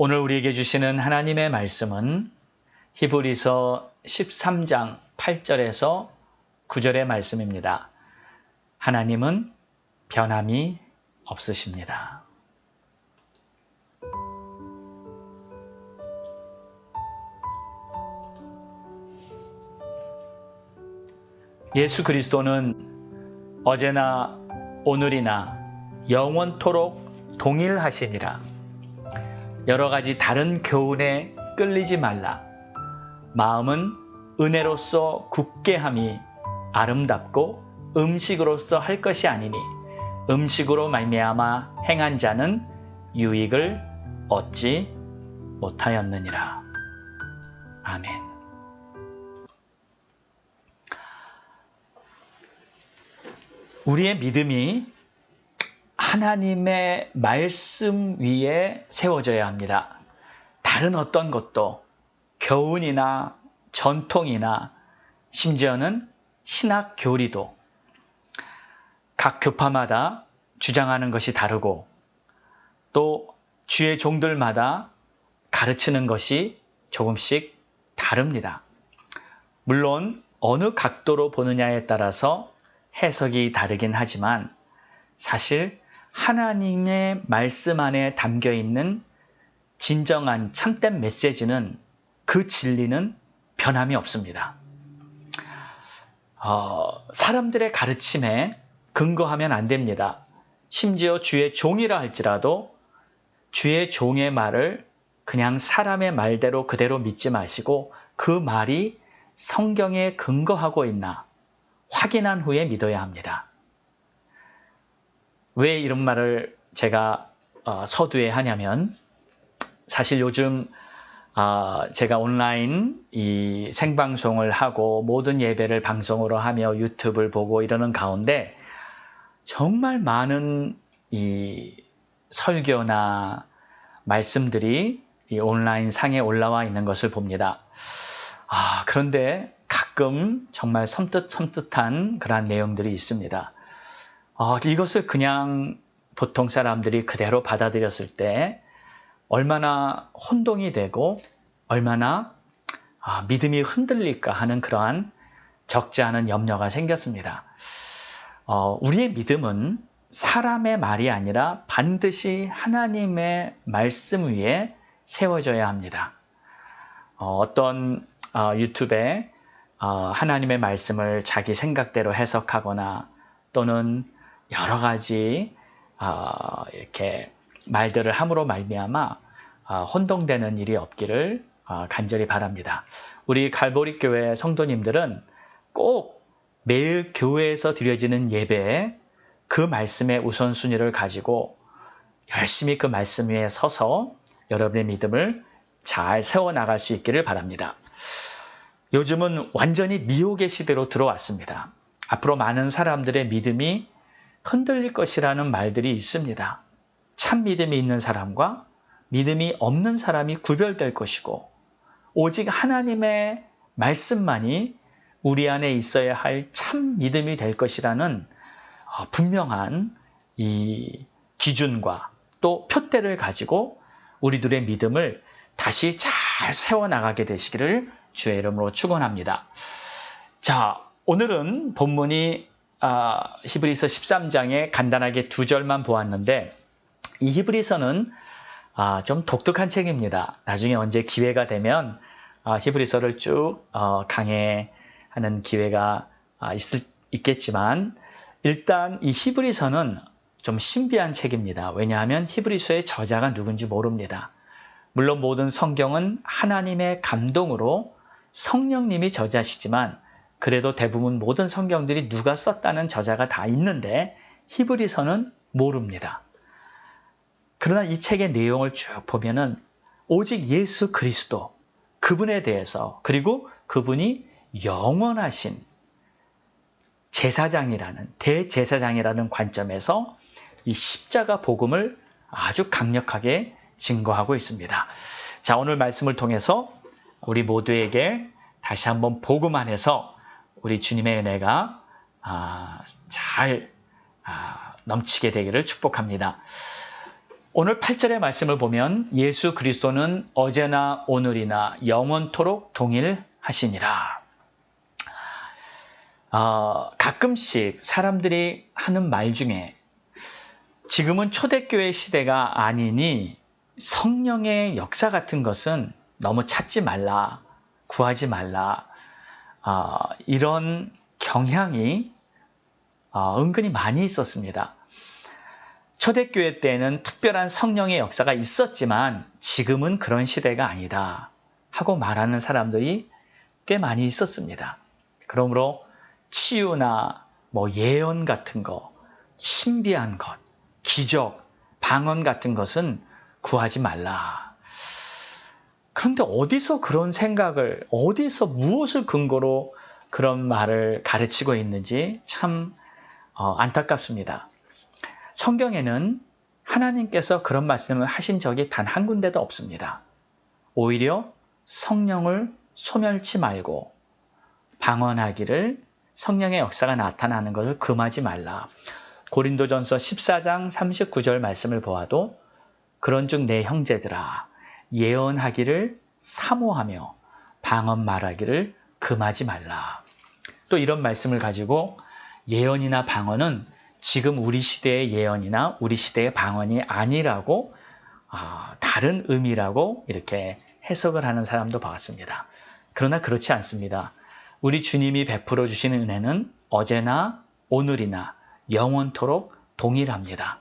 오늘 우리에게 주시는 하나님의 말씀은 히브리서 13장 8절에서 9절의 말씀입니다. 하나님은 변함이 없으십니다. 예수 그리스도는 어제나 오늘이나 영원토록 동일하시니라. 여러 가지 다른 교훈에 끌리지 말라. 마음은 은혜로서 굳게 함이 아름답고 음식으로서 할 것이 아니니 음식으로 말미암아 행한 자는 유익을 얻지 못하였느니라. 아멘. 우리의 믿음이 하나님의 말씀 위에 세워져야 합니다. 다른 어떤 것도 교훈이나 전통이나 심지어는 신학 교리도 각 교파마다 주장하는 것이 다르고 또 주의 종들마다 가르치는 것이 조금씩 다릅니다. 물론 어느 각도로 보느냐에 따라서 해석이 다르긴 하지만 사실 하나님의 말씀 안에 담겨 있는 진정한 참된 메시지는 그 진리는 변함이 없습니다. 사람들의 가르침에 근거하면 안 됩니다. 심지어 주의 종이라 할지라도 주의 종의 말을 그냥 사람의 말대로 그대로 믿지 마시고 그 말이 성경에 근거하고 있나 확인한 후에 믿어야 합니다. 왜 이런 말을 제가 서두에 하냐면 사실 요즘 제가 온라인 이 생방송을 하고 모든 예배를 방송으로 하며 유튜브를 보고 이러는 가운데 정말 많은 이 설교나 말씀들이 이 온라인 상에 올라와 있는 것을 봅니다. 그런데 가끔 정말 섬뜩한 그런 내용들이 있습니다. 이것을 그냥 보통 사람들이 그대로 받아들였을 때 얼마나 혼동이 되고 얼마나 믿음이 흔들릴까 하는 그러한 적지 않은 염려가 생겼습니다. 우리의 믿음은 사람의 말이 아니라 반드시 하나님의 말씀 위에 세워져야 합니다. 어떤 유튜브에 하나님의 말씀을 자기 생각대로 해석하거나 또는 여러 가지 이렇게 말들을 함으로 말미암아 혼동되는 일이 없기를 간절히 바랍니다. 우리 갈보리 교회 성도님들은 꼭 매일 교회에서 드려지는 예배에 그 말씀의 우선순위를 가지고 열심히 그 말씀 위에 서서 여러분의 믿음을 잘 세워나갈 수 있기를 바랍니다. 요즘은 완전히 미혹의 시대로 들어왔습니다. 앞으로 많은 사람들의 믿음이 흔들릴 것이라는 말들이 있습니다. 참 믿음이 있는 사람과 믿음이 없는 사람이 구별될 것이고 오직 하나님의 말씀만이 우리 안에 있어야 할 참 믿음이 될 것이라는 분명한 이 기준과 또 표대를 가지고 우리들의 믿음을 다시 잘 세워나가게 되시기를 주의 이름으로 축원합니다. 자, 오늘은 본문이 히브리서 13장에 간단하게 2절만 보았는데 이 히브리서는 좀 독특한 책입니다. 나중에 언제 기회가 되면 히브리서를 쭉 강해하는 기회가 있겠지만 일단 이 히브리서는 좀 신비한 책입니다. 왜냐하면 히브리서의 저자가 누군지 모릅니다. 물론 모든 성경은 하나님의 감동으로 성령님이 저자시지만 그래도 대부분 모든 성경들이 누가 썼다는 저자가 다 있는데 히브리서는 모릅니다. 그러나 이 책의 내용을 쭉 보면은 오직 예수 그리스도 그분에 대해서 그리고 그분이 영원하신 제사장이라는 대제사장이라는 관점에서 이 십자가 복음을 아주 강력하게 증거하고 있습니다. 자, 오늘 말씀을 통해서 우리 모두에게 다시 한번 복음 안에서 우리 주님의 은혜가 잘 넘치게 되기를 축복합니다. 오늘 8절의 말씀을 보면 예수 그리스도는 어제나 오늘이나 영원토록 동일하시니라. 가끔씩 사람들이 하는 말 중에 지금은 초대교회 시대가 아니니 성령의 역사 같은 것은 너무 찾지 말라, 구하지 말라, 이런 경향이 은근히 많이 있었습니다. 초대교회 때에는 특별한 성령의 역사가 있었지만 지금은 그런 시대가 아니다 하고 말하는 사람들이 꽤 많이 있었습니다. 그러므로 치유나 예언 같은 거, 신비한 것, 기적, 방언 같은 것은 구하지 말라. 그런데 어디서 그런 생각을, 어디서 무엇을 근거로 그런 말을 가르치고 있는지 참 안타깝습니다. 성경에는 하나님께서 그런 말씀을 하신 적이 단 한 군데도 없습니다. 오히려 성령을 소멸치 말고 방언하기를, 성령의 역사가 나타나는 것을 금하지 말라. 고린도전서 14장 39절 말씀을 보아도 그런즉 내 형제들아 예언하기를 사모하며 방언 말하기를 금하지 말라. 또 이런 말씀을 가지고 예언이나 방언은 지금 우리 시대의 예언이나 우리 시대의 방언이 아니라고, 다른 의미라고 이렇게 해석을 하는 사람도 봤습니다. 그러나 그렇지 않습니다. 우리 주님이 베풀어 주시는 은혜는 어제나 오늘이나 영원토록 동일합니다.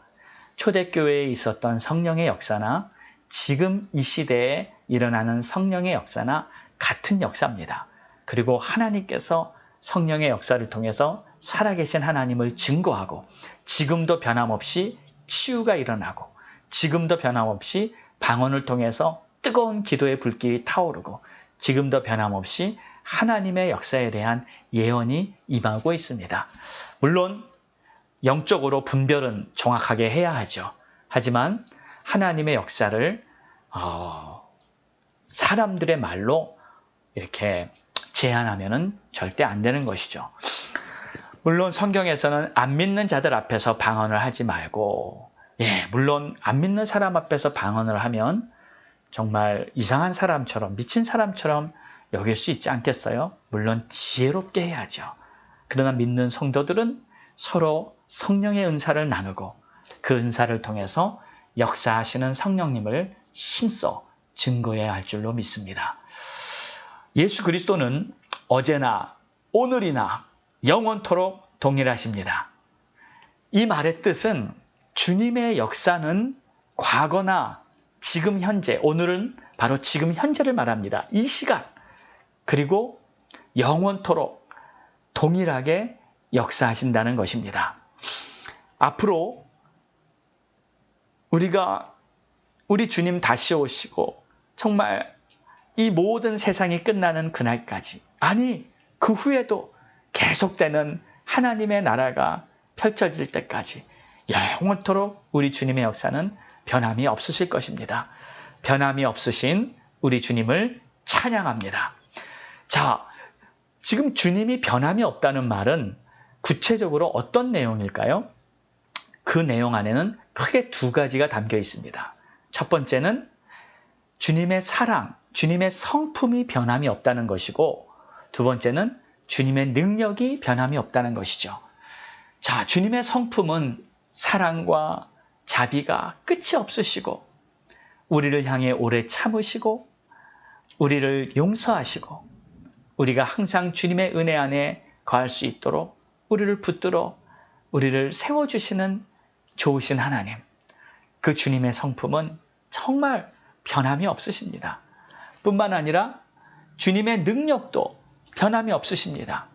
초대교회에 있었던 성령의 역사나 지금 이 시대에 일어나는 성령의 역사나 같은 역사입니다. 그리고 하나님께서 성령의 역사를 통해서 살아계신 하나님을 증거하고 지금도 변함없이 치유가 일어나고 지금도 변함없이 방언을 통해서 뜨거운 기도의 불길이 타오르고 지금도 변함없이 하나님의 역사에 대한 예언이 임하고 있습니다. 물론 영적으로 분별은 정확하게 해야 하죠. 하지만 하나님의 역사를 사람들의 말로 이렇게 제한하면은 절대 안 되는 것이죠. 물론 성경에서는 안 믿는 자들 앞에서 방언을 하지 말고, 물론 안 믿는 사람 앞에서 방언을 하면 정말 이상한 사람처럼, 미친 사람처럼 여길 수 있지 않겠어요? 물론 지혜롭게 해야죠. 그러나 믿는 성도들은 서로 성령의 은사를 나누고 그 은사를 통해서 역사하시는 성령님을 힘써 증거해야 할 줄로 믿습니다. 예수 그리스도는 어제나 오늘이나 영원토록 동일하십니다. 이 말의 뜻은 주님의 역사는 과거나 지금 현재, 오늘은 바로 지금 현재를 말합니다. 이 시간, 그리고 영원토록 동일하게 역사하신다는 것입니다. 앞으로 우리 주님 다시 오시고 정말 이 모든 세상이 끝나는 그날까지, 아니 그 후에도 계속되는 하나님의 나라가 펼쳐질 때까지 영원토록 우리 주님의 역사는 변함이 없으실 것입니다. 변함이 없으신 우리 주님을 찬양합니다. 자, 지금 주님이 변함이 없다는 말은 구체적으로 어떤 내용일까요? 그 내용 안에는 크게 두 가지가 담겨 있습니다. 첫 번째는 주님의 사랑, 주님의 성품이 변함이 없다는 것이고, 두 번째는 주님의 능력이 변함이 없다는 것이죠. 자, 주님의 성품은 사랑과 자비가 끝이 없으시고, 우리를 향해 오래 참으시고, 우리를 용서하시고, 우리가 항상 주님의 은혜 안에 거할 수 있도록 우리를 붙들어 우리를 세워주시는 좋으신 하나님. 그 주님의 성품은 정말 변함이 없으십니다. 뿐만 아니라 주님의 능력도 변함이 없으십니다.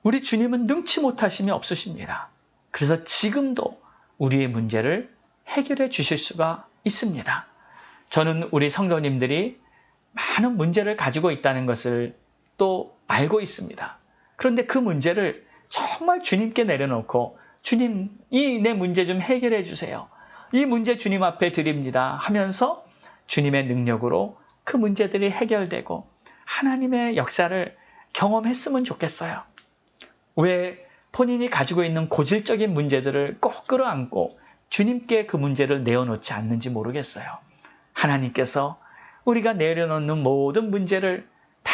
우리 주님은 능치 못하심이 없으십니다. 그래서 지금도 우리의 문제를 해결해 주실 수가 있습니다. 저는 우리 성도님들이 많은 문제를 가지고 있다는 것을 또 알고 있습니다. 그런데 그 문제를 정말 주님께 내려놓고, 주님, 이 내 문제 좀 해결해 주세요. 이 문제 주님 앞에 드립니다 하면서 주님의 능력으로 그 문제들이 해결되고 하나님의 역사를 경험했으면 좋겠어요. 왜 본인이 가지고 있는 고질적인 문제들을 꼭 끌어안고 주님께 그 문제를 내어놓지 않는지 모르겠어요. 하나님께서 우리가 내려놓는 모든 문제를 다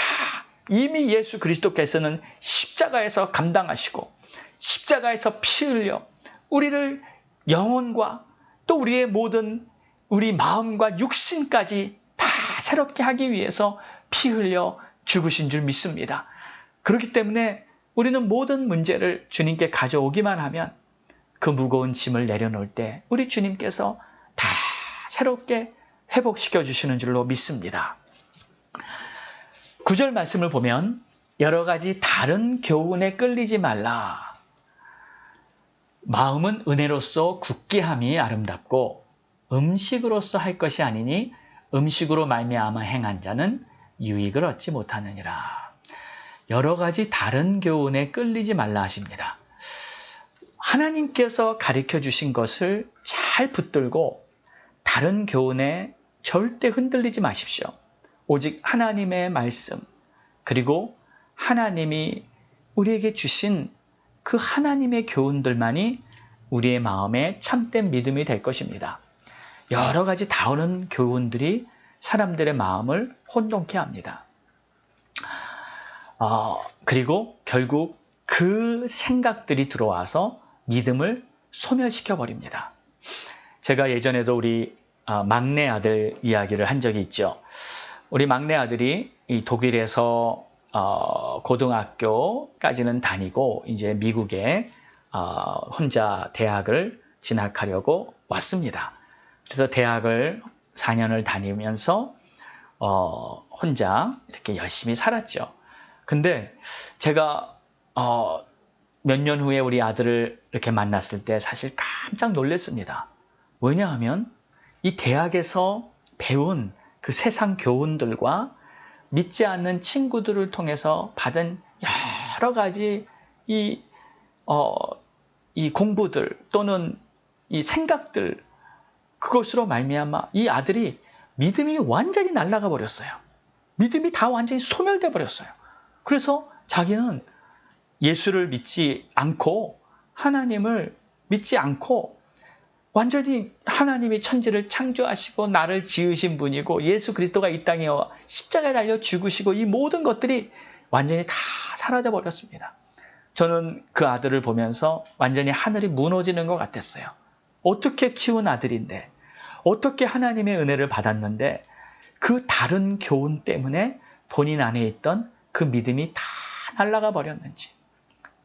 이미 예수 그리스도께서는 십자가에서 감당하시고 십자가에서 피 흘려 우리를 영혼과 또 우리의 모든 우리 마음과 육신까지 다 새롭게 하기 위해서 피 흘려 죽으신 줄 믿습니다. 그렇기 때문에 우리는 모든 문제를 주님께 가져오기만 하면 그 무거운 짐을 내려놓을 때 우리 주님께서 다 새롭게 회복시켜 주시는 줄로 믿습니다. 9절 말씀을 보면 여러 가지 다른 교훈에 끌리지 말라. 마음은 은혜로서 굳게 함이 아름답고 음식으로서 할 것이 아니니 음식으로 말미암아 행한 자는 유익을 얻지 못하느니라. 여러 가지 다른 교훈에 끌리지 말라 하십니다. 하나님께서 가르쳐 주신 것을 잘 붙들고 다른 교훈에 절대 흔들리지 마십시오. 오직 하나님의 말씀, 그리고 하나님이 우리에게 주신 그 하나님의 교훈들만이 우리의 마음에 참된 믿음이 될 것입니다. 여러 가지 다른 교훈들이 사람들의 마음을 혼돈케 합니다. 그리고 결국 그 생각들이 들어와서 믿음을 소멸시켜 버립니다. 제가 예전에도 우리 막내 아들 이야기를 한 적이 있죠. 우리 막내 아들이 이 독일에서 고등학교까지는 다니고 이제 미국에 혼자 대학을 진학하려고 왔습니다. 그래서 대학을 4년을 다니면서 혼자 이렇게 열심히 살았죠. 근데 제가 몇 년 후에 우리 아들을 이렇게 만났을 때 사실 깜짝 놀랐습니다. 왜냐하면 이 대학에서 배운 그 세상 교훈들과 믿지 않는 친구들을 통해서 받은 여러 가지 이 공부들 또는 이 생각들, 그것으로 말미암아 이 아들이 믿음이 완전히 날아가 버렸어요. 믿음이 다 완전히 소멸돼 버렸어요. 그래서 자기는 예수를 믿지 않고 하나님을 믿지 않고 완전히 하나님이 천지를 창조하시고 나를 지으신 분이고 예수 그리스도가 이 땅에 십자가에 달려 죽으시고 이 모든 것들이 완전히 다 사라져 버렸습니다. 저는 그 아들을 보면서 완전히 하늘이 무너지는 것 같았어요. 어떻게 키운 아들인데, 어떻게 하나님의 은혜를 받았는데 그 다른 교훈 때문에 본인 안에 있던 그 믿음이 다 날아가 버렸는지.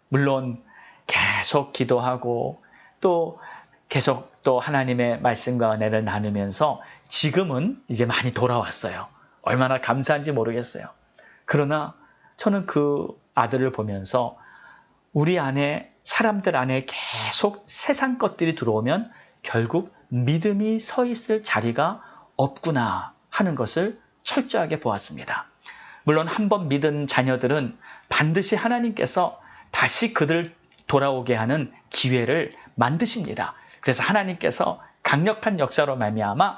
물론 계속 기도하고 또 계속 또 하나님의 말씀과 은혜를 나누면서 지금은 이제 많이 돌아왔어요. 얼마나 감사한지 모르겠어요. 그러나 저는 그 아들을 보면서 우리 안에, 사람들 안에 계속 세상 것들이 들어오면 결국 믿음이 서 있을 자리가 없구나 하는 것을 철저하게 보았습니다. 물론 한번 믿은 자녀들은 반드시 하나님께서 다시 그들을 돌아오게 하는 기회를 만드십니다. 그래서 하나님께서 강력한 역사로 말미암아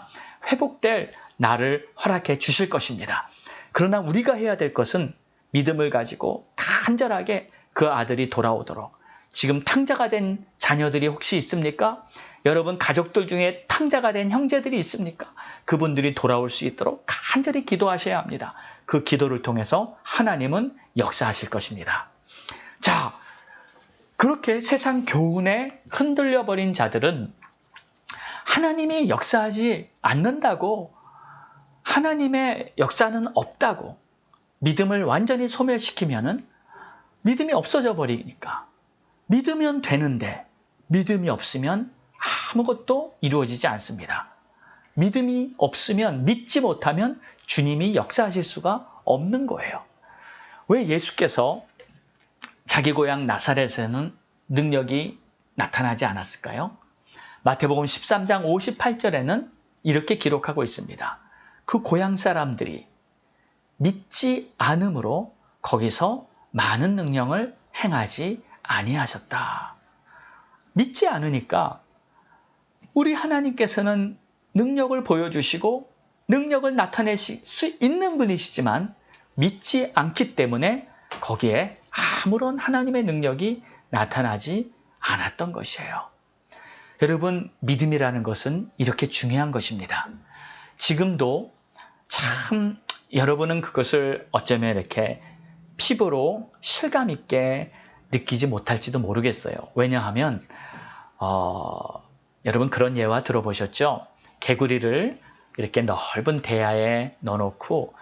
회복될 날을 허락해 주실 것입니다. 그러나 우리가 해야 될 것은 믿음을 가지고 간절하게 그 아들이 돌아오도록. 지금 탕자가 된 자녀들이 혹시 있습니까? 여러분 가족들 중에 탕자가 된 형제들이 있습니까? 그분들이 돌아올 수 있도록 간절히 기도하셔야 합니다. 그 기도를 통해서 하나님은 역사하실 것입니다. 자, 그렇게 세상 교훈에 흔들려 버린 자들은 하나님이 역사하지 않는다고, 하나님의 역사는 없다고 믿음을 완전히 소멸시키면은 믿음이 없어져 버리니까 믿으면 되는데 믿음이 없으면 아무것도 이루어지지 않습니다. 믿음이 없으면, 믿지 못하면 주님이 역사하실 수가 없는 거예요. 왜 예수께서 자기 고향 나사렛에는 능력이 나타나지 않았을까요? 마태복음 13장 58절에는 이렇게 기록하고 있습니다. 그 고향 사람들이 믿지 않음으로 거기서 많은 능력을 행하지 아니하셨다. 믿지 않으니까 우리 하나님께서는 능력을 보여주시고 능력을 나타내실 수 있는 분이시지만 믿지 않기 때문에 거기에 아무런 하나님의 능력이 나타나지 않았던 것이에요. 여러분, 믿음이라는 것은 이렇게 중요한 것입니다. 지금도 참 여러분은 그것을 어쩌면 이렇게 피부로 실감 있게 느끼지 못할지도 모르겠어요. 왜냐하면 여러분 그런 예화 들어보셨죠? 개구리를 이렇게 넓은 대야에 넣어놓고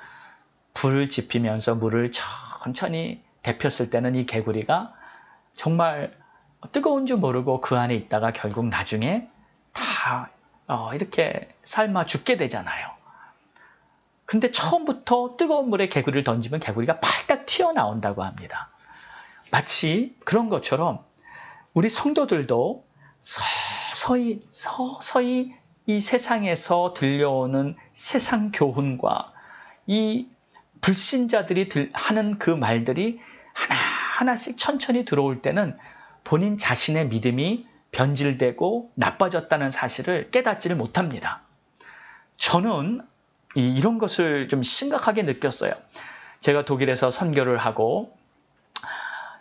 불을 지피면서 물을 천천히 데폈을 때는 이 개구리가 정말 뜨거운 줄 모르고 그 안에 있다가 결국 나중에 다 이렇게 삶아 죽게 되잖아요. 근데 처음부터 뜨거운 물에 개구리를 던지면 개구리가 팔딱 튀어나온다고 합니다. 마치 그런 것처럼 우리 성도들도 서서히 이 세상에서 들려오는 세상 교훈과 이 불신자들이 하는 그 말들이 하나하나씩 천천히 들어올 때는 본인 자신의 믿음이 변질되고 나빠졌다는 사실을 깨닫지를 못합니다. 저는 이런 것을 좀 심각하게 느꼈어요. 제가 독일에서 선교를 하고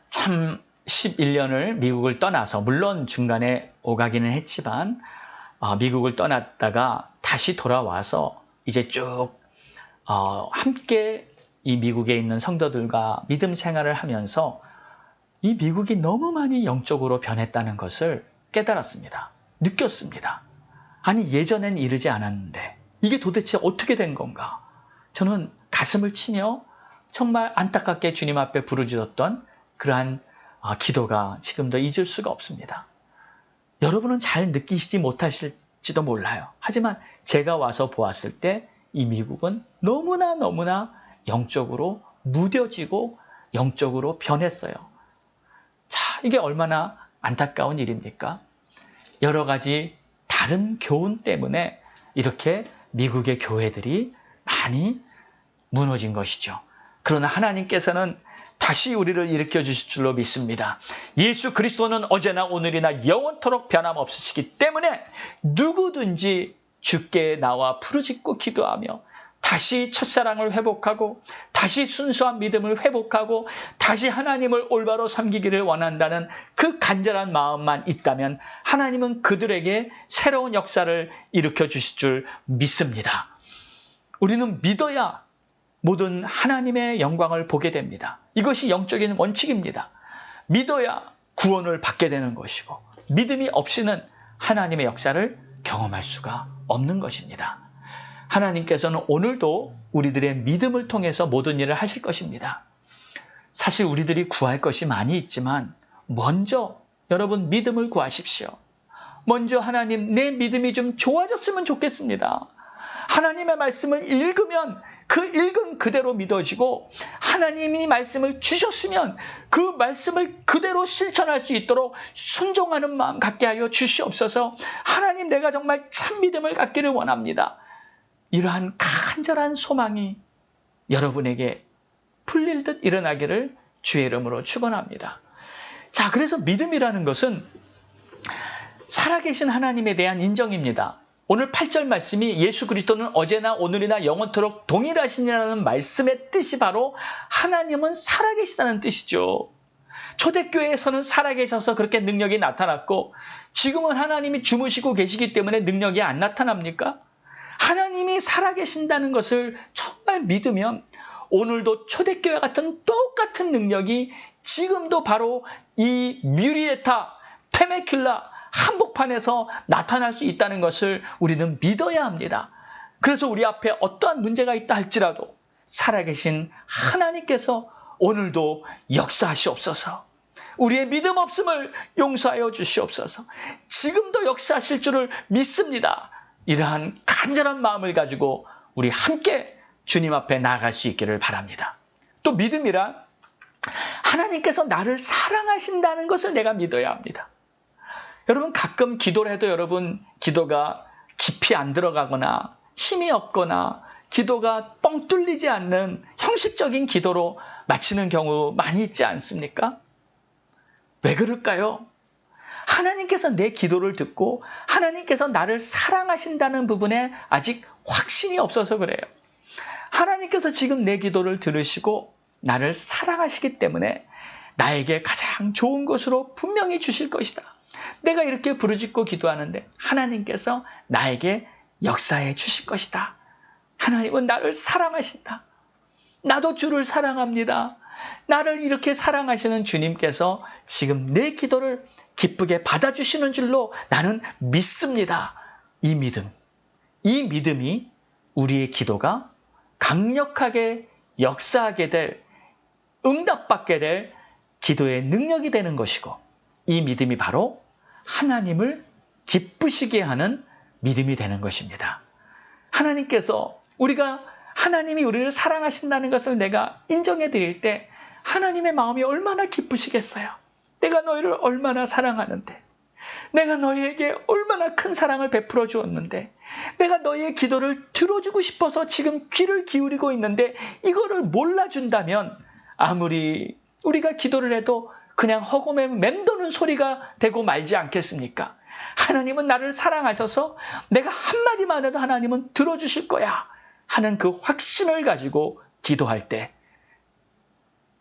참 11년을 미국을 떠나서, 물론 중간에 오가기는 했지만 미국을 떠났다가 다시 돌아와서 이제 쭉 함께 이 미국에 있는 성도들과 믿음 생활을 하면서 이 미국이 너무 많이 영적으로 변했다는 것을 깨달았습니다. 느꼈습니다. 아니, 예전엔 이러지 않았는데 이게 도대체 어떻게 된 건가? 저는 가슴을 치며 정말 안타깝게 주님 앞에 부르짖었던 그러한 기도가 지금도 잊을 수가 없습니다. 여러분은 잘 느끼시지 못하실지도 몰라요. 하지만 제가 와서 보았을 때 이 미국은 너무나 영적으로 무뎌지고 영적으로 변했어요. 자, 이게 얼마나 안타까운 일입니까? 여러 가지 다른 교훈 때문에 이렇게 미국의 교회들이 많이 무너진 것이죠. 그러나 하나님께서는 다시 우리를 일으켜 주실 줄로 믿습니다. 예수 그리스도는 어제나 오늘이나 영원토록 변함없으시기 때문에 누구든지 주께 나와 부르짖고 기도하며 다시 첫사랑을 회복하고 다시 순수한 믿음을 회복하고 다시 하나님을 올바로 섬기기를 원한다는 그 간절한 마음만 있다면 하나님은 그들에게 새로운 역사를 일으켜 주실 줄 믿습니다. 우리는 믿어야 모든 하나님의 영광을 보게 됩니다. 이것이 영적인 원칙입니다. 믿어야 구원을 받게 되는 것이고 믿음이 없이는 하나님의 역사를 경험할 수가 없는 것입니다. 하나님께서는 오늘도 우리들의 믿음을 통해서 모든 일을 하실 것입니다. 사실 우리들이 구할 것이 많이 있지만 먼저 여러분 믿음을 구하십시오. 먼저 하나님, 내 믿음이 좀 좋아졌으면 좋겠습니다. 하나님의 말씀을 읽으면 그 읽은 그대로 믿어지고 하나님이 말씀을 주셨으면 그 말씀을 그대로 실천할 수 있도록 순종하는 마음 갖게 하여 주시옵소서. 하나님, 내가 정말 참 믿음을 갖기를 원합니다. 이러한 간절한 소망이 여러분에게 풀릴 듯 일어나기를 주의 이름으로 축원합니다. 자, 그래서 믿음이라는 것은 살아계신 하나님에 대한 인정입니다. 오늘 8절 말씀이 예수 그리스도는 어제나 오늘이나 영원토록 동일하시니라는 말씀의 뜻이 바로 하나님은 살아계시다는 뜻이죠. 초대교회에서는 살아계셔서 그렇게 능력이 나타났고 지금은 하나님이 주무시고 계시기 때문에 능력이 안 나타납니까? 하나님이 살아계신다는 것을 정말 믿으면 오늘도 초대교회 같은 똑같은 능력이 지금도 바로 이 뮤리에타, 테메큘라 한복판에서 나타날 수 있다는 것을 우리는 믿어야 합니다. 그래서 우리 앞에 어떠한 문제가 있다 할지라도 살아계신 하나님께서 오늘도 역사하시옵소서. 우리의 믿음 없음을 용서하여 주시옵소서. 지금도 역사하실 줄을 믿습니다. 이러한 간절한 마음을 가지고 우리 함께 주님 앞에 나아갈 수 있기를 바랍니다. 또 믿음이란 하나님께서 나를 사랑하신다는 것을 내가 믿어야 합니다. 여러분, 가끔 기도를 해도 여러분 기도가 깊이 안 들어가거나 힘이 없거나 기도가 뻥 뚫리지 않는 형식적인 기도로 마치는 경우 많이 있지 않습니까? 왜 그럴까요? 하나님께서 내 기도를 듣고 하나님께서 나를 사랑하신다는 부분에 아직 확신이 없어서 그래요. 하나님께서 지금 내 기도를 들으시고 나를 사랑하시기 때문에 나에게 가장 좋은 것으로 분명히 주실 것이다. 내가 이렇게 부르짖고 기도하는데 하나님께서 나에게 역사해 주실 것이다. 하나님은 나를 사랑하신다. 나도 주를 사랑합니다. 나를 이렇게 사랑하시는 주님께서 지금 내 기도를 기쁘게 받아주시는 줄로 나는 믿습니다. 이 믿음이 우리의 기도가 강력하게 역사하게 될, 응답받게 될 기도의 능력이 되는 것이고, 이 믿음이 바로 하나님을 기쁘시게 하는 믿음이 되는 것입니다. 하나님이 우리를 사랑하신다는 것을 내가 인정해 드릴 때 하나님의 마음이 얼마나 기쁘시겠어요. 내가 너희를 얼마나 사랑하는데, 내가 너희에게 얼마나 큰 사랑을 베풀어 주었는데, 내가 너희의 기도를 들어주고 싶어서 지금 귀를 기울이고 있는데 이거를 몰라준다면 아무리 우리가 기도를 해도 그냥 허공에 맴도는 소리가 되고 말지 않겠습니까? 하나님은 나를 사랑하셔서 내가 한마디만 해도 하나님은 들어주실 거야 하는 그 확신을 가지고 기도할 때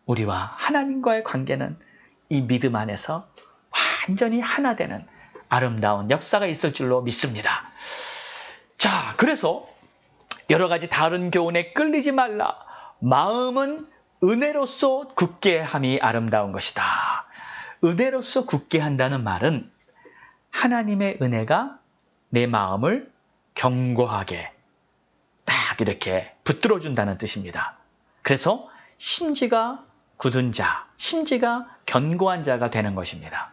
우리와 하나님과의 관계는 이 믿음 안에서 완전히 하나 되는 아름다운 역사가 있을 줄로 믿습니다. 자, 그래서 여러 가지 다른 교훈에 끌리지 말라. 마음은 은혜로서 굳게 함이 아름다운 것이다. 은혜로서 굳게 한다는 말은 하나님의 은혜가 내 마음을 견고하게 딱 이렇게 붙들어준다는 뜻입니다. 그래서 심지가 굳은 자, 심지가 견고한 자가 되는 것입니다.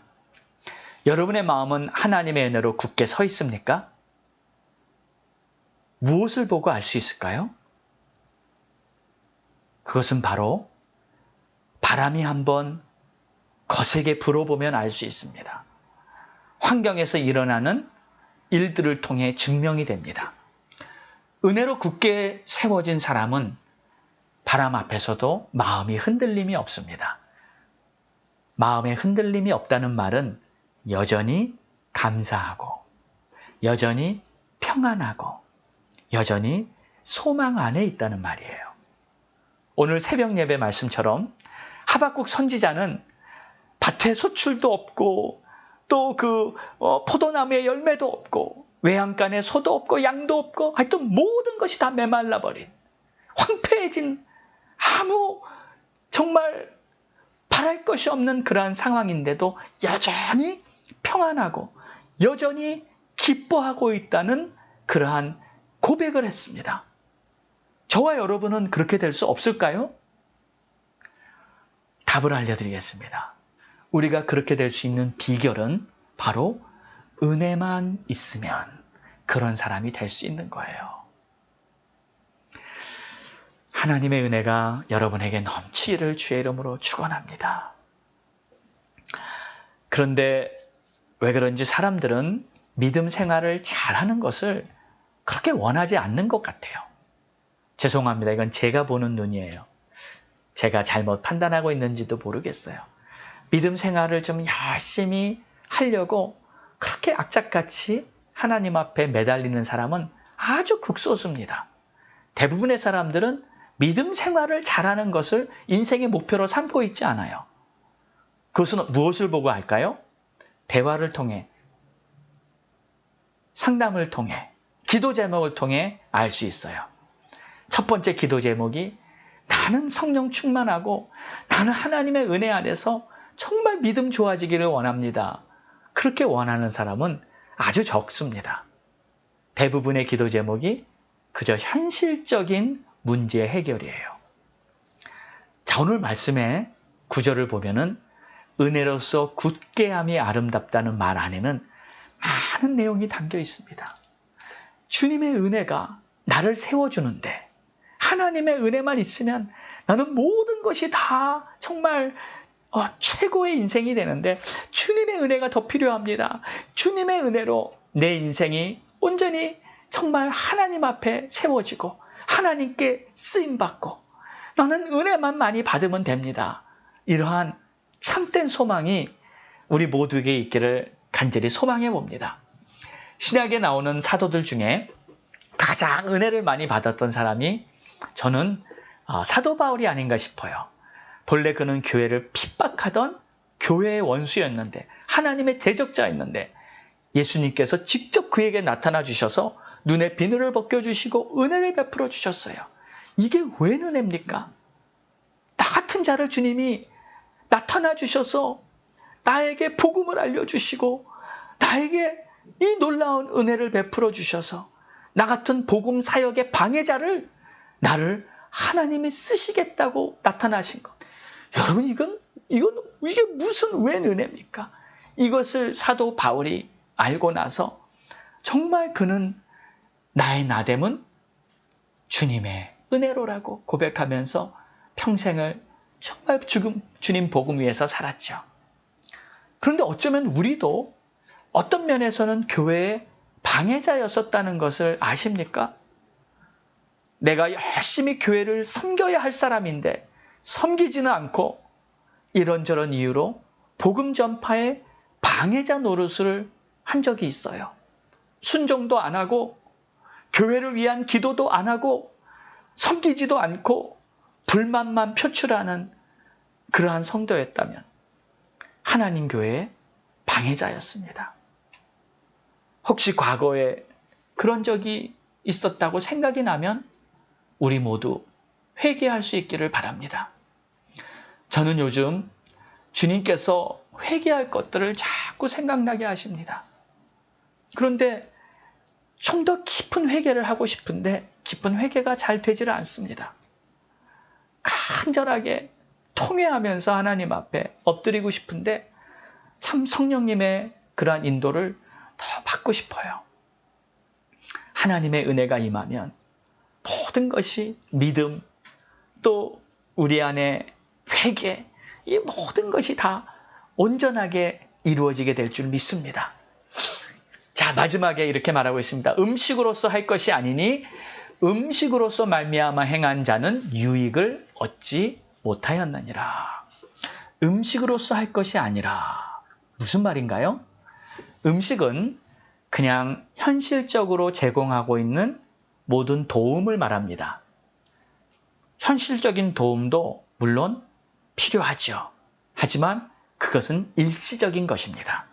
여러분의 마음은 하나님의 은혜로 굳게 서 있습니까? 무엇을 보고 알 수 있을까요? 그것은 바로 바람이 한번 거세게 불어보면 알 수 있습니다. 환경에서 일어나는 일들을 통해 증명이 됩니다. 은혜로 굳게 세워진 사람은 바람 앞에서도 마음이 흔들림이 없습니다. 마음에 흔들림이 없다는 말은 여전히 감사하고, 여전히 평안하고, 여전히 소망 안에 있다는 말이에요. 오늘 새벽 예배 말씀처럼 하박국 선지자는 밭에 소출도 없고 또 포도나무에 열매도 없고 외양간에 소도 없고 양도 없고 하여튼 모든 것이 다 메말라버린 황폐해진 아무 정말 바랄 것이 없는 그러한 상황인데도 여전히 평안하고 여전히 기뻐하고 있다는 그러한 고백을 했습니다. 저와 여러분은 그렇게 될 수 없을까요? 답을 알려드리겠습니다. 우리가 그렇게 될 수 있는 비결은 바로 은혜만 있으면 그런 사람이 될 수 있는 거예요. 하나님의 은혜가 여러분에게 넘치기를 주의 이름으로 축원합니다. 그런데 왜 그런지 사람들은 믿음 생활을 잘하는 것을 그렇게 원하지 않는 것 같아요. 죄송합니다. 이건 제가 보는 눈이에요. 제가 잘못 판단하고 있는지도 모르겠어요. 믿음 생활을 좀 열심히 하려고 그렇게 악착같이 하나님 앞에 매달리는 사람은 아주 극소수입니다. 대부분의 사람들은 믿음 생활을 잘하는 것을 인생의 목표로 삼고 있지 않아요. 그것은 무엇을 보고 알까요? 대화를 통해, 상담을 통해, 기도 제목을 통해 알 수 있어요. 첫 번째 기도 제목이 나는 성령 충만하고 나는 하나님의 은혜 안에서 정말 믿음 좋아지기를 원합니다. 그렇게 원하는 사람은 아주 적습니다. 대부분의 기도 제목이 그저 현실적인 문제 해결이에요. 자, 오늘 말씀의 구절을 보면은 은혜로서 굳게함이 아름답다는 말 안에는 많은 내용이 담겨 있습니다. 주님의 은혜가 나를 세워주는데 하나님의 은혜만 있으면 나는 모든 것이 다 정말 최고의 인생이 되는데 주님의 은혜가 더 필요합니다. 주님의 은혜로 내 인생이 온전히 정말 하나님 앞에 세워지고 하나님께 쓰임받고 나는 은혜만 많이 받으면 됩니다. 이러한 참된 소망이 우리 모두에게 있기를 간절히 소망해 봅니다. 신약에 나오는 사도들 중에 가장 은혜를 많이 받았던 사람이 저는 사도 바울이 아닌가 싶어요. 본래 그는 교회를 핍박하던 교회의 원수였는데, 하나님의 대적자였는데 예수님께서 직접 그에게 나타나 주셔서 눈의 비늘을 벗겨주시고 은혜를 베풀어 주셨어요. 이게 왜 은혜입니까? 나 같은 자를 주님이 나타나 주셔서 나에게 복음을 알려주시고 나에게 이 놀라운 은혜를 베풀어 주셔서 나 같은 복음 사역의 방해자를 나를 하나님이 쓰시겠다고 나타나신 것. 여러분 이게 무슨 웬 은혜입니까? 이것을 사도 바울이 알고 나서 정말 그는 나의 나됨은 주님의 은혜로라고 고백하면서 평생을 정말 주님 복음 위해서 살았죠. 그런데 어쩌면 우리도 어떤 면에서는 교회의 방해자였었다는 것을 아십니까? 내가 열심히 교회를 섬겨야 할 사람인데 섬기지는 않고 이런저런 이유로 복음 전파의 방해자 노릇을 한 적이 있어요. 순종도 안 하고 교회를 위한 기도도 안 하고 섬기지도 않고 불만만 표출하는 그러한 성도였다면 하나님 교회의 방해자였습니다. 혹시 과거에 그런 적이 있었다고 생각이 나면 우리 모두 회개할 수 있기를 바랍니다. 저는 요즘 주님께서 회개할 것들을 자꾸 생각나게 하십니다. 그런데 좀 더 깊은 회개를 하고 싶은데 깊은 회개가 잘 되지를 않습니다. 간절하게 통회하면서 하나님 앞에 엎드리고 싶은데 참 성령님의 그러한 인도를 더 받고 싶어요. 하나님의 은혜가 임하면 모든 것이 믿음, 또 우리 안에 회개, 이 모든 것이 다 온전하게 이루어지게 될 줄 믿습니다. 자, 마지막에 이렇게 말하고 있습니다. 음식으로서 할 것이 아니니 음식으로서 말미암아 행한 자는 유익을 얻지 못하였느니라. 음식으로서 할 것이 아니라 무슨 말인가요? 음식은 그냥 현실적으로 제공하고 있는 모든 도움을 말합니다. 현실적인 도움도 물론 필요하죠. 하지만 그것은 일시적인 것입니다.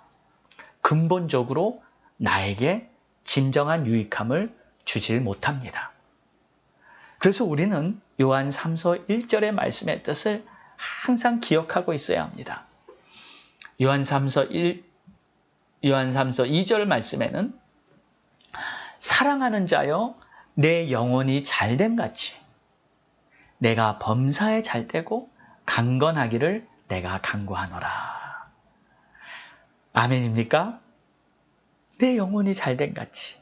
근본적으로 나에게 진정한 유익함을 주질 못합니다. 그래서 우리는 요한 3서 1절의 말씀의 뜻을 항상 기억하고 있어야 합니다. 요한 3서 2절 말씀에는 사랑하는 자여 내 영혼이 잘됨 같이 내가 범사에 잘되고 강건하기를 내가 간구하노라. 아멘입니까? 내 영혼이 잘됨 같이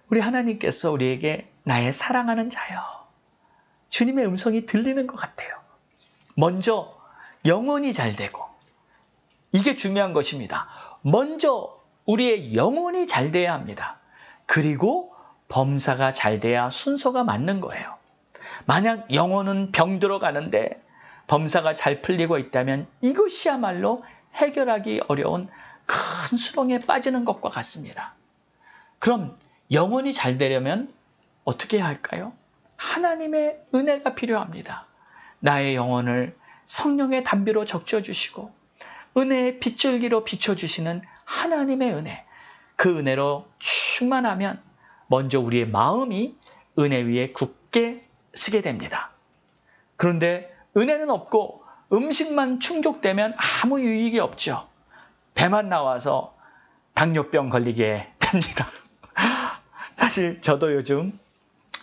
우리 하나님께서 우리에게 나의 사랑하는 자여, 주님의 음성이 들리는 것 같아요. 먼저 영혼이 잘되고, 이게 중요한 것입니다. 먼저 우리의 영혼이 잘돼야 합니다. 그리고 범사가 잘돼야 순서가 맞는 거예요. 만약 영혼은 병들어 가는데 범사가 잘 풀리고 있다면 이것이야말로 해결하기 어려운 큰 수렁에 빠지는 것과 같습니다. 그럼 영혼이 잘 되려면 어떻게 해야 할까요? 하나님의 은혜가 필요합니다. 나의 영혼을 성령의 담비로 적셔주시고 은혜의 빗줄기로 비춰주시는 하나님의 은혜, 그 은혜로 충만하면 먼저 우리의 마음이 은혜 위에 굳게 서게 됩니다. 그런데 은혜는 없고 음식만 충족되면 아무 유익이 없죠. 배만 나와서 당뇨병 걸리게 됩니다. 사실 저도 요즘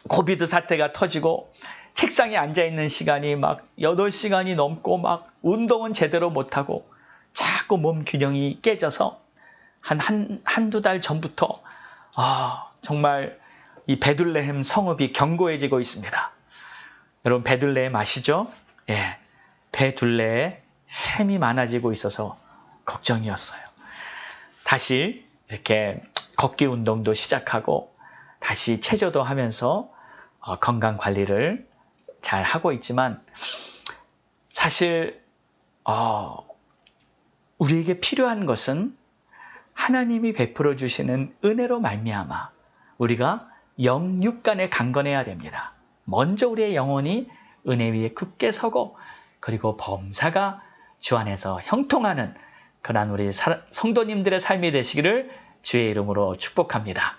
코비드 사태가 터지고 책상에 앉아있는 시간이 막 8시간이 넘고 막 운동은 제대로 못하고 자꾸 몸 균형이 깨져서 한두 달 전부터 정말 이 베들레헴 성읍이 견고해지고 있습니다. 여러분 베들레헴 아시죠? 예, 베둘레에 햄이 많아지고 있어서 걱정이었어요. 다시 이렇게 걷기 운동도 시작하고 다시 체조도 하면서 건강 관리를 잘 하고 있지만 사실 우리에게 필요한 것은 하나님이 베풀어 주시는 은혜로 말미암아 우리가 영육간에 강건해야 됩니다. 먼저 우리의 영혼이 은혜 위에 굳게 서고 그리고 범사가 주 안에서 형통하는 그러한 우리 성도님들의 삶이 되시기를 주의 이름으로 축복합니다.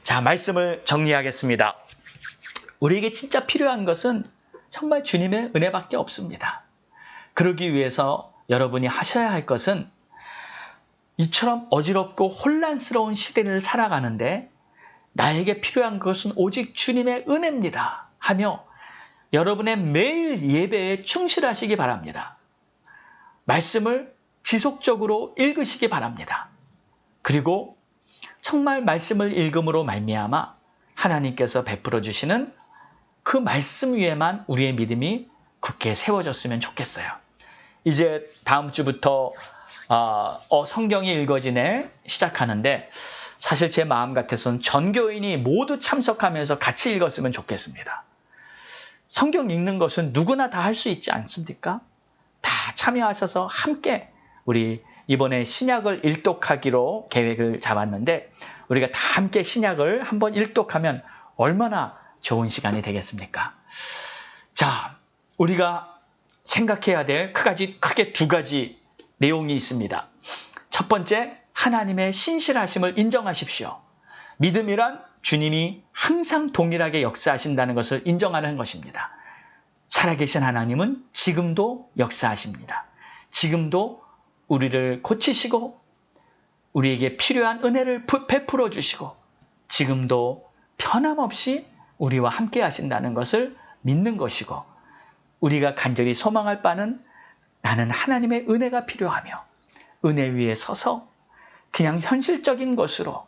자, 말씀을 정리하겠습니다. 우리에게 진짜 필요한 것은 정말 주님의 은혜밖에 없습니다. 그러기 위해서 여러분이 하셔야 할 것은 이처럼 어지럽고 혼란스러운 시대를 살아가는데 나에게 필요한 것은 오직 주님의 은혜입니다 하며 여러분의 매일 예배에 충실하시기 바랍니다. 말씀을 지속적으로 읽으시기 바랍니다. 그리고 정말 말씀을 읽음으로 말미암아 하나님께서 베풀어 주시는 그 말씀 위에만 우리의 믿음이 굳게 세워졌으면 좋겠어요. 이제 다음 주부터 성경이 읽어지네 시작하는데 사실 제 마음 같아서는 전교인이 모두 참석하면서 같이 읽었으면 좋겠습니다. 성경 읽는 것은 누구나 다 할 수 있지 않습니까? 다 참여하셔서 함께 우리 이번에 신약을 일독하기로 계획을 잡았는데 우리가 다 함께 신약을 한번 일독하면 얼마나 좋은 시간이 되겠습니까? 자, 우리가 생각해야 될 크게 두 가지 내용이 있습니다. 첫 번째, 하나님의 신실하심을 인정하십시오. 믿음이란 주님이 항상 동일하게 역사하신다는 것을 인정하는 것입니다. 살아계신 하나님은 지금도 역사하십니다. 지금도 우리를 고치시고 우리에게 필요한 은혜를 베풀어 주시고 지금도 변함없이 우리와 함께 하신다는 것을 믿는 것이고 우리가 간절히 소망할 바는 나는 하나님의 은혜가 필요하며 은혜 위에 서서 그냥 현실적인 것으로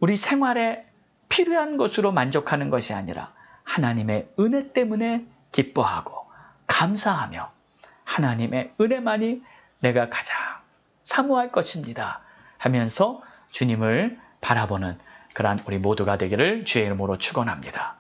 우리 생활에 필요한 것으로 만족하는 것이 아니라 하나님의 은혜 때문에 기뻐하고 감사하며 하나님의 은혜만이 내가 가장 사모할 것입니다 하면서 주님을 바라보는 그러한 우리 모두가 되기를 주의 이름으로 축원합니다.